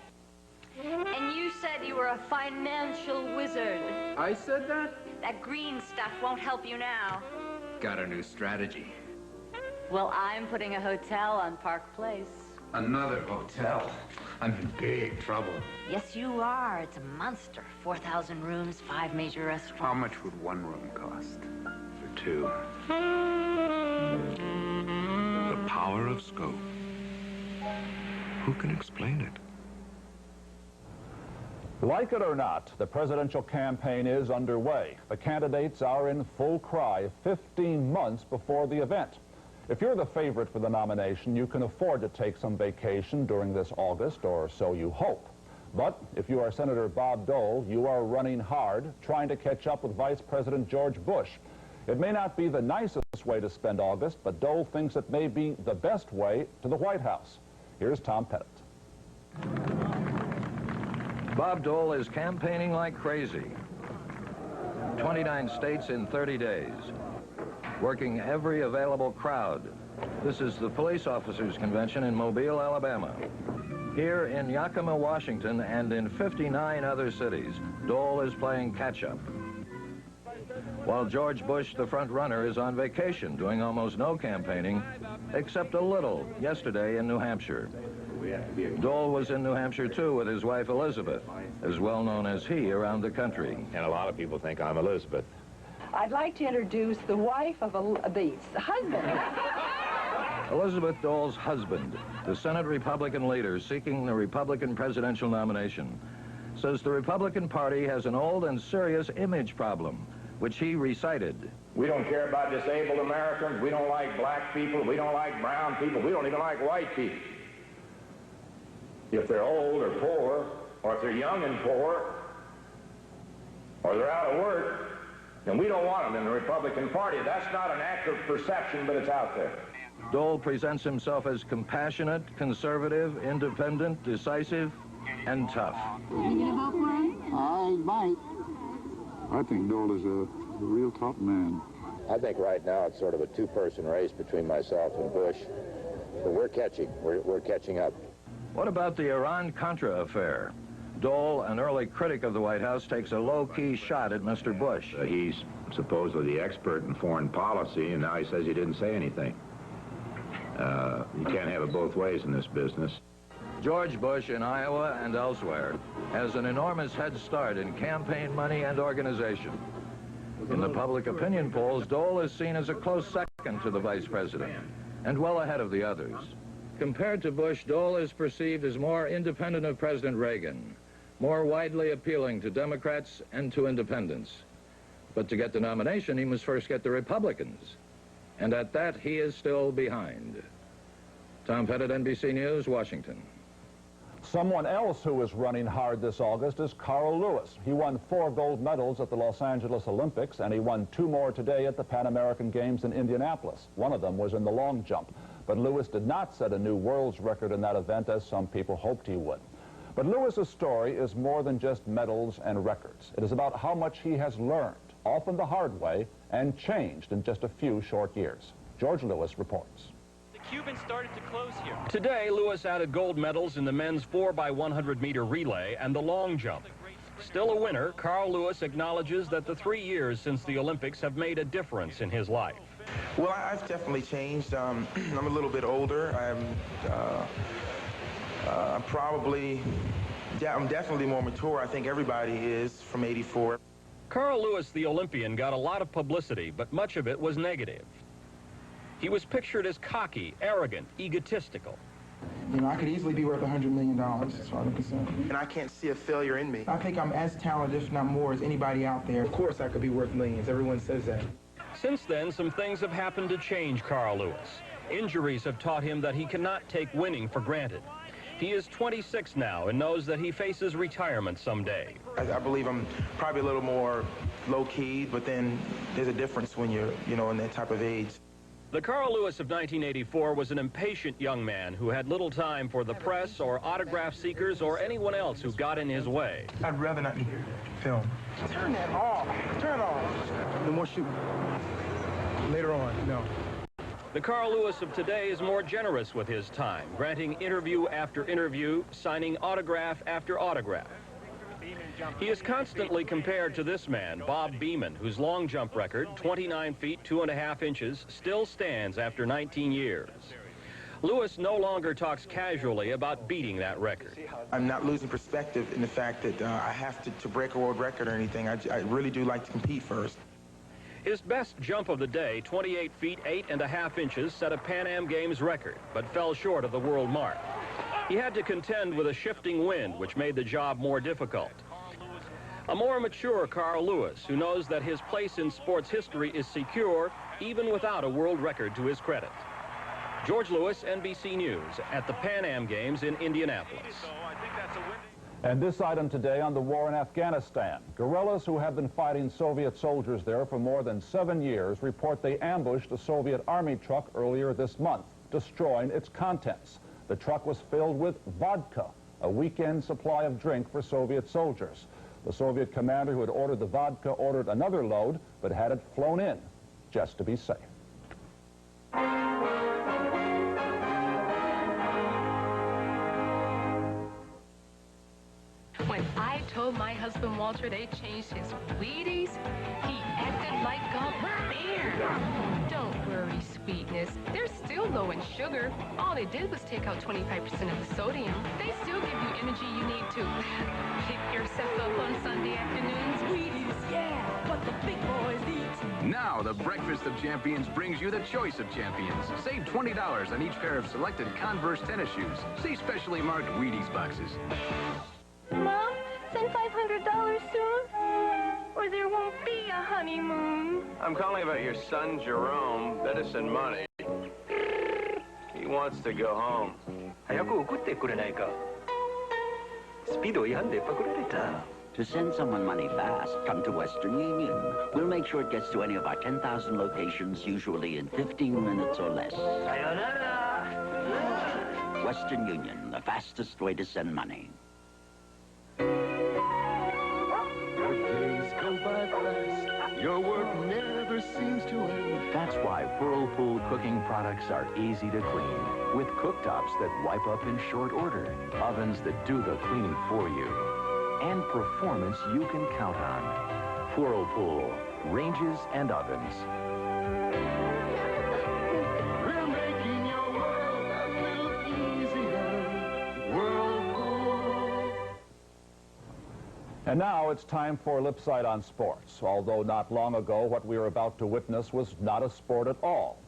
And you said you were a financial wizard. I said that? That green stuff won't help you now. Got a new strategy. Well, I'm putting a hotel on Park Place. Another hotel? I'm in big trouble. Yes, you are. It's a monster. 4,000 rooms, 5 major restaurants. How much would one room cost? For 2. The power of scope. Who can explain it? Like it or not, the presidential campaign is underway. The candidates are in full cry 15 months before the event. If you're the favorite for the nomination, you can afford to take some vacation during this August, or so you hope. But if you are Senator Bob Dole, you are running hard, trying to catch up with Vice President George Bush. It may not be the nicest way to spend August, but Dole thinks it may be the best way to the White House. Here's Tom Pettit. Bob Dole is campaigning like crazy. 29 states in 30 days. Working every available crowd. This is the police officers convention in Mobile, Alabama. Here in Yakima, Washington, and in 59 other cities, Dole is playing catch-up. While George Bush, the front runner, is on vacation, doing almost no campaigning, except a little yesterday in New Hampshire. Dole was in New Hampshire, too, with his wife, Elizabeth, as well known as he around the country. And a lot of people think I'm Elizabeth. I'd like to introduce the wife of the husband. Elizabeth Dole's husband, the Senate Republican leader seeking the Republican presidential nomination, says the Republican Party has an old and serious image problem, which he recited. We don't care about disabled Americans. We don't like black people. We don't like brown people. We don't even like white people. If they're old or poor, or if they're young and poor, or they're out of work, then we don't want them in the Republican Party. That's not an accurate perception, but it's out there. Dole presents himself as compassionate, conservative, independent, decisive, and tough. Are you going to vote for him? I might. I think Dole is a real tough man. I think right now it's sort of a two-person race between myself and Bush. But we're catching up. What about the Iran-Contra affair? Dole, an early critic of the White House, takes a low-key shot at Mr. Bush. He's supposedly the expert in foreign policy, and now he says he didn't say anything. You can't have it both ways in this business. George Bush in Iowa and elsewhere has an enormous head start in campaign money and organization. In the public opinion polls, Dole is seen as a close second to the vice president and well ahead of the others. Compared to Bush, Dole is perceived as more independent of President Reagan, more widely appealing to Democrats and to independents. But to get the nomination, he must first get the Republicans. And at that, he is still behind. Tom Pettit, NBC News, Washington. Someone else who is running hard this August is Carl Lewis. He won 4 gold medals at the Los Angeles Olympics, and he won 2 more today at the Pan American Games in Indianapolis. One of them was in the long jump. But Lewis did not set a new world's record in that event, as some people hoped he would. But Lewis's story is more than just medals and records. It is about how much he has learned, often the hard way, and changed in just a few short years. George Lewis reports. Cubans started to close here. Today, Lewis added gold medals in the men's 4x100-meter relay and the long jump. Still a winner, Carl Lewis acknowledges that the 3 years since the Olympics have made a difference in his life. Well, I've definitely changed. I'm a little bit older. I'm definitely more mature. I think everybody is from '84. Carl Lewis, the Olympian, got a lot of publicity, but much of it was negative. He was pictured as cocky, arrogant, egotistical. You know, I could easily be worth $100 million, as far as I'm concerned. And I can't see a failure in me. I think I'm as talented, if not more, as anybody out there. Of course I could be worth millions. Everyone says that. Since then, some things have happened to change Carl Lewis. Injuries have taught him that he cannot take winning for granted. He is 26 now and knows that he faces retirement someday. I believe I'm probably a little more low-key, but then there's a difference when you're, in that type of age. The Carl Lewis of 1984 was an impatient young man who had little time for the press or autograph seekers or anyone else who got in his way. I'd rather not film. Turn that off. Turn it off. No more shooting. Later on, no. The Carl Lewis of today is more generous with his time, granting interview after interview, signing autograph after autograph. He is constantly compared to this man, Bob Beamon, whose long jump record, 29 feet 2.5 inches, still stands after 19 years. Lewis no longer talks casually about beating that record. I'm not losing perspective in the fact that I have to break a world record or anything. I really do like to compete first. His best jump of the day, 28 feet 8.5 inches, set a Pan Am Games record, but fell short of the world mark. He had to contend with a shifting wind, which made the job more difficult. A more mature Carl Lewis, who knows that his place in sports history is secure, even without a world record to his credit. George Lewis, NBC News, at the Pan Am Games in Indianapolis. And this item today on the war in Afghanistan. Guerrillas who have been fighting Soviet soldiers there for more than 7 years report they ambushed a Soviet army truck earlier this month, destroying its contents. The truck was filled with vodka, a weekend supply of drink for Soviet soldiers. The Soviet commander who had ordered the vodka ordered another load, but had it flown in, just to be safe. When I told my husband Walter they changed his Wheaties, he acted like a bear. Don't worry, sweetness. They're still low in sugar. All they did was take out 25% of the sodium. They still give you energy you need to pick yourself up on Sunday afternoons. Wheaties, yeah, but the big boys eat. Now, the Breakfast of Champions brings you the choice of champions. Save $20 on each pair of selected Converse tennis shoes. See specially marked Wheaties boxes. Mom, send $500 soon, or there won't be a honeymoon. I'm calling about your son, Jerome. Better send money. He wants to go home. 早く送ってくれないか。スピード違反でパクられた。 To send someone money fast, come to Western Union. We'll make sure it gets to any of our 10,000 locations, usually in 15 minutes or less. Sayonara. Western Union, the fastest way to send money. Your days go by fast. Your work never seems to end. That's why Whirlpool cooking products are easy to clean. With cooktops that wipe up in short order. Ovens that do the cleaning for you. and performance you can count on. Whirlpool, ranges and ovens. We're making your world a little easier. Whirlpool. And now it's time for Lip Side on Sports. Although not long ago, what we are about to witness was not a sport at all.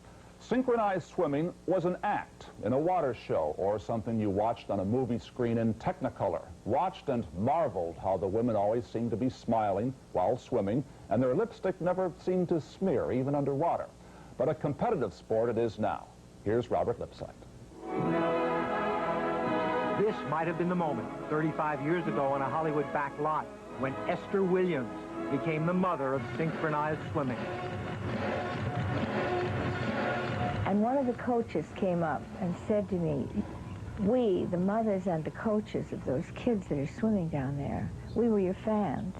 Synchronized swimming was an act in a water show or something you watched on a movie screen in Technicolor. Watched and marveled how the women always seemed to be smiling while swimming, and their lipstick never seemed to smear, even underwater. But a competitive sport it is now. Here's Robert Lipsyte. This might have been the moment 35 years ago on a Hollywood back lot when Esther Williams became the mother of synchronized swimming. And one of the coaches came up and said to me, we, the mothers and the coaches of those kids that are swimming down there, we were your fans.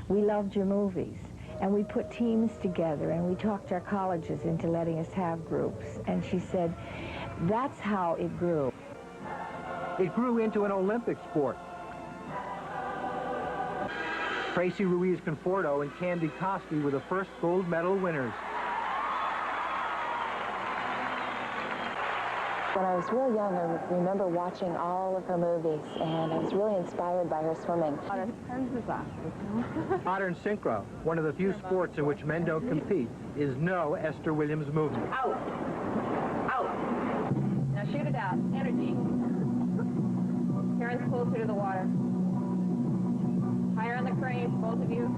We loved your movies. And we put teams together and we talked our colleges into letting us have groups. And she said, that's how it grew. It grew into an Olympic sport. Tracy Ruiz Conforto and Candy Costi were the first gold medal winners. When I was real young, I remember watching all of her movies, and I was really inspired by her swimming. Modern synchro, one of the few sports in which men don't compete, is no Esther Williams movement. Out. Out. Now shoot it out. Energy. Karen's closer to the water. Higher on the cranes, both of you.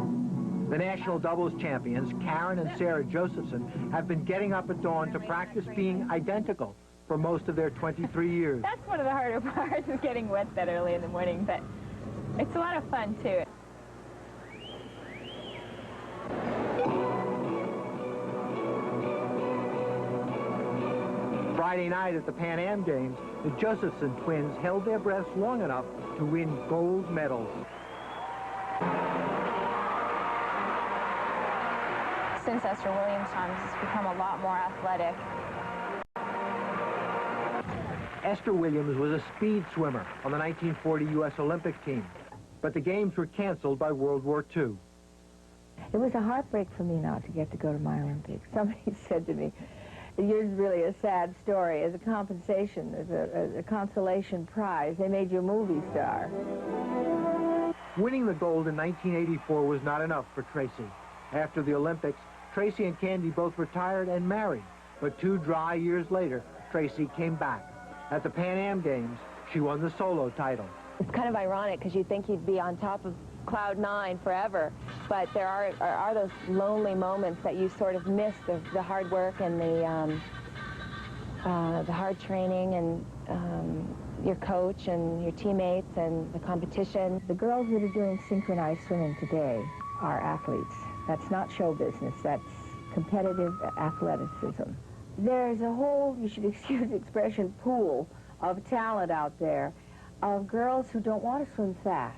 The national doubles champions, Karen and Sarah Josephson, have been getting up at dawn to practice being identical for most of their 23 years. That's one of the harder parts, is getting wet that early in the morning, but it's a lot of fun, too. Friday night at the Pan Am Games, the Josephson twins held their breaths long enough to win gold medals. Since Esther Williams' time, it's become a lot more athletic. Esther Williams was a speed swimmer on the 1940 U.S. Olympic team, but the games were canceled by World War II. It was a heartbreak for me not to get to go to my Olympics. Somebody said to me, yours is really a sad story. As a compensation, as a consolation prize, they made you a movie star. Winning the gold in 1984 was not enough for Tracy. After the Olympics, Tracy and Candy both retired and married, but 2 dry years later, Tracy came back. At the Pan Am Games, she won the solo title. It's kind of ironic because you'd think you'd be on top of cloud 9 forever, but there are those lonely moments that you sort of miss, the hard work and the hard training and your coach and your teammates and the competition. The girls that are doing synchronized swimming today are athletes. That's not show business. That's competitive athleticism. There's a whole, you should excuse the expression, pool of talent out there of girls who don't want to swim fast.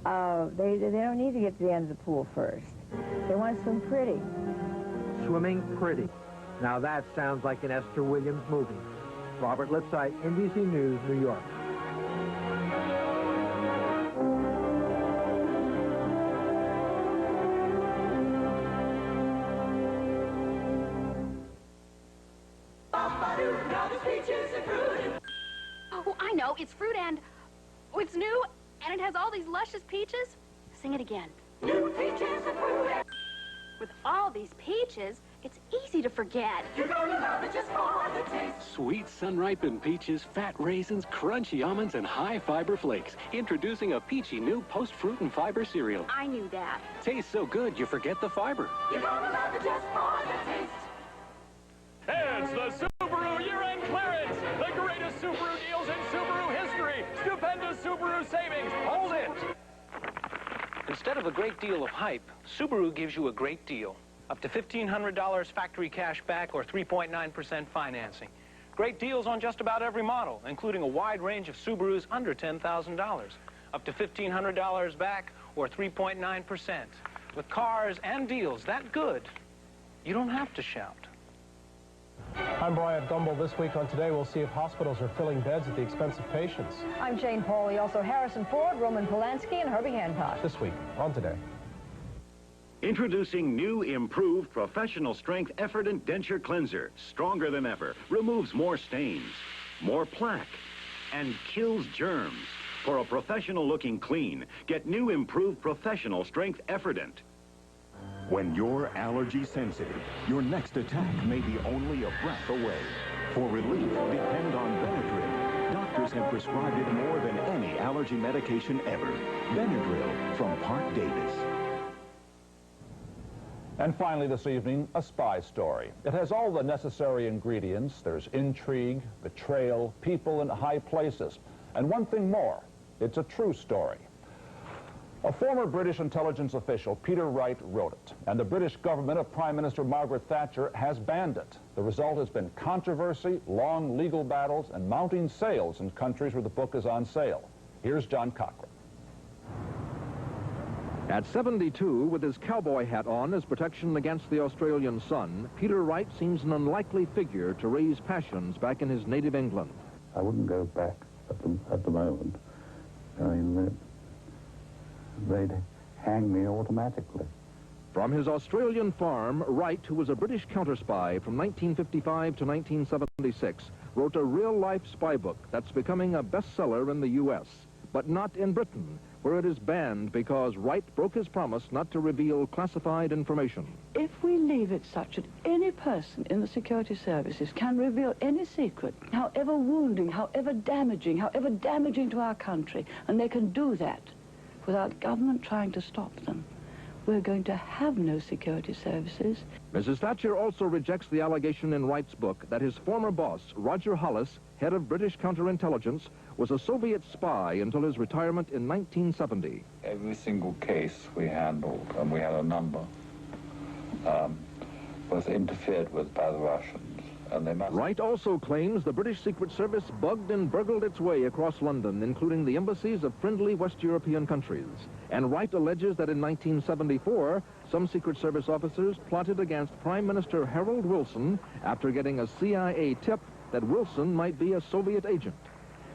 They don't need to get to the end of the pool first. They want to swim pretty. Swimming pretty. Now that sounds like an Esther Williams movie. Robert Lipsyte, NBC News, New York. Oh, I know. It's fruit and... Oh, it's new, and it has all these luscious peaches. Sing it again. New peaches and fruit and... With all these peaches, it's easy to forget. You're gonna love it just for the taste. Sweet sun-ripened peaches, fat raisins, crunchy almonds, and high-fiber flakes. Introducing a peachy new post-fruit and fiber cereal. I knew that. Tastes so good, you forget the fiber. You're gonna love it just for the taste. It's the Subaru year-end clearance. The greatest Subaru deals in Subaru history. Stupendous Subaru savings. Hold it. Instead of a great deal of hype, Subaru gives you a great deal. Up to $1,500 factory cash back or 3.9% financing. Great deals on just about every model, including a wide range of Subarus under $10,000. Up to $1,500 back or 3.9%. With cars and deals that good, you don't have to shout. I'm Brian Gumbel. This week on Today, we'll see if hospitals are filling beds at the expense of patients. I'm Jane Pauley. Also Harrison Ford, Roman Polanski, and Herbie Hancock. This week on Today. Introducing new, improved, professional strength Effordent Denture Cleanser. Stronger than ever. Removes more stains, more plaque, and kills germs. For a professional-looking clean, get new, improved, professional strength Effordent. When you're allergy sensitive, your next attack may be only a breath away. For relief, depend on Benadryl. Doctors have prescribed it more than any allergy medication ever. Benadryl from Park Davis. And finally this evening, a spy story. It has all the necessary ingredients. There's intrigue, betrayal, people in high places. And one thing more, it's a true story. A former British intelligence official, Peter Wright, wrote it. And the British government of Prime Minister Margaret Thatcher has banned it. The result has been controversy, long legal battles, and mounting sales in countries where the book is on sale. Here's John Cochran. At 72, with his cowboy hat on as protection against the Australian sun, Peter Wright seems an unlikely figure to raise passions back in his native England. I wouldn't go back at the moment. I mean, they'd hang me automatically. From his Australian farm, Wright, who was a British counterspy from 1955 to 1976, wrote a real-life spy book that's becoming a bestseller in the U.S., but not in Britain, where it is banned because Wright broke his promise not to reveal classified information. If we leave it such that any person in the security services can reveal any secret, however wounding, however damaging to our country, and they can do that without government trying to stop them, we're going to have no security services. Mrs. Thatcher also rejects the allegation in Wright's book that his former boss, Roger Hollis, head of British counterintelligence, was a Soviet spy until his retirement in 1970. Every single case we handled, and we had a number, was interfered with by the Russians. And they must... Wright also claims the British Secret Service bugged and burgled its way across London, including the embassies of friendly West European countries. And Wright alleges that in 1974, some Secret Service officers plotted against Prime Minister Harold Wilson after getting a CIA tip that Wilson might be a Soviet agent.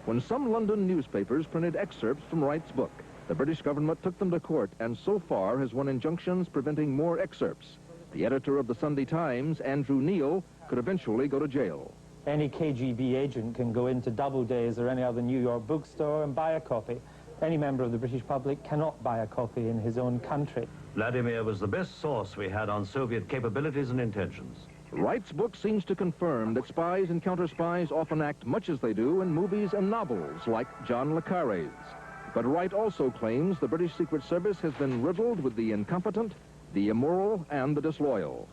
When some London newspapers printed excerpts from Wright's book, the British government took them to court and so far has won injunctions preventing more excerpts. The editor of the Sunday Times, Andrew Neil, could eventually go to jail. Any KGB agent can go into Doubleday's or any other New York bookstore and buy a copy. Any member of the British public cannot buy a copy in his own country. Vladimir was the best source we had on Soviet capabilities and intentions. Wright's book seems to confirm that spies and counter-spies often act much as they do in movies and novels, like John le Carré's. But Wright also claims the British Secret Service has been riddled with the incompetent, the immoral, and the disloyal.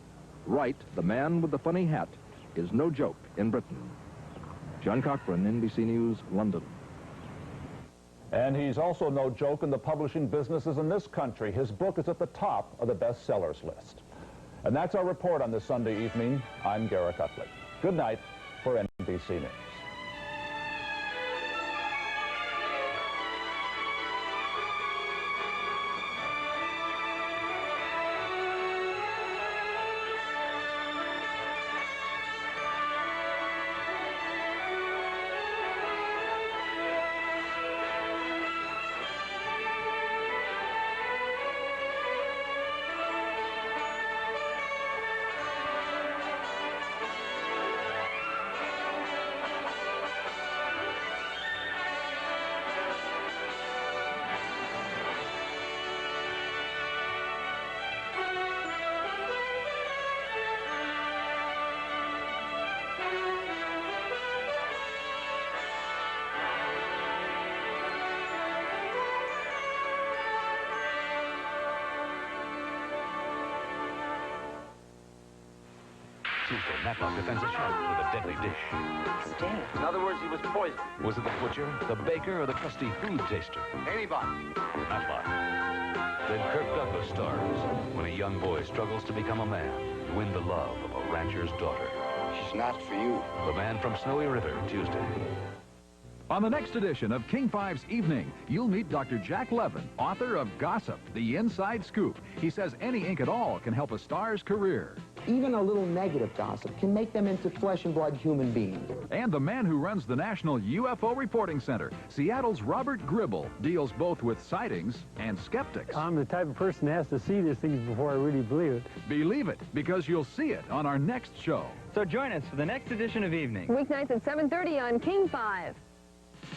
Wright, the man with the funny hat, is no joke in Britain. John Cochran, NBC News, London. And he's also no joke in the publishing businesses in this country. His book is at the top of the bestsellers list. And that's our report on this Sunday evening. I'm Garrett Utley. Good night for NBC News. Super Napa defends a shark with a deadly dish. Dead. In other words, he was poisoned. Was it the butcher, the baker, or the crusty food taster? Anybody. Napa. Then Kirk Douglas stars when a young boy struggles to become a man to win the love of a rancher's daughter. She's not for you. The Man from Snowy River, Tuesday. On the next edition of King 5's Evening, you'll meet Dr. Jack Levin, author of Gossip, The Inside Scoop. He says any ink at all can help a star's career. even a little negative gossip, can make them into flesh and blood human beings. And the man who runs the National UFO Reporting Center, Seattle's Robert Gribble, deals both with sightings and skeptics. I'm the type of person that has to see these things before I really believe it. Believe it, because you'll see it on our next show. So join us for the next edition of Evening. Weeknights at 7:30 on King 5.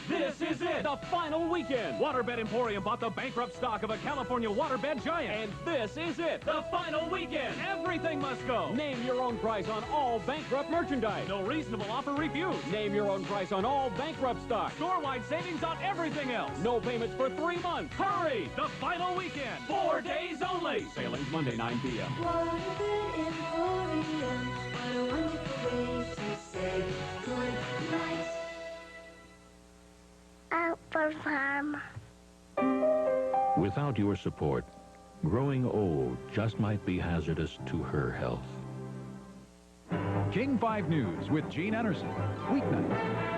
This is it, the final weekend. Waterbed Emporium bought the bankrupt stock of a California waterbed giant. And this is it, the final weekend. Everything must go. Name your own price on all bankrupt merchandise. No reasonable offer refused. Name your own price on all bankrupt stock. Store-wide savings on everything else. No payments for 3 months. Hurry, the final weekend. 4 days only. Sailings Monday, 9 p.m. Waterbed Emporium. What a wonderful way to say good night. Farm. Without your support, growing old just might be hazardous to her health. King 5 News with Gene Anderson. Weeknights.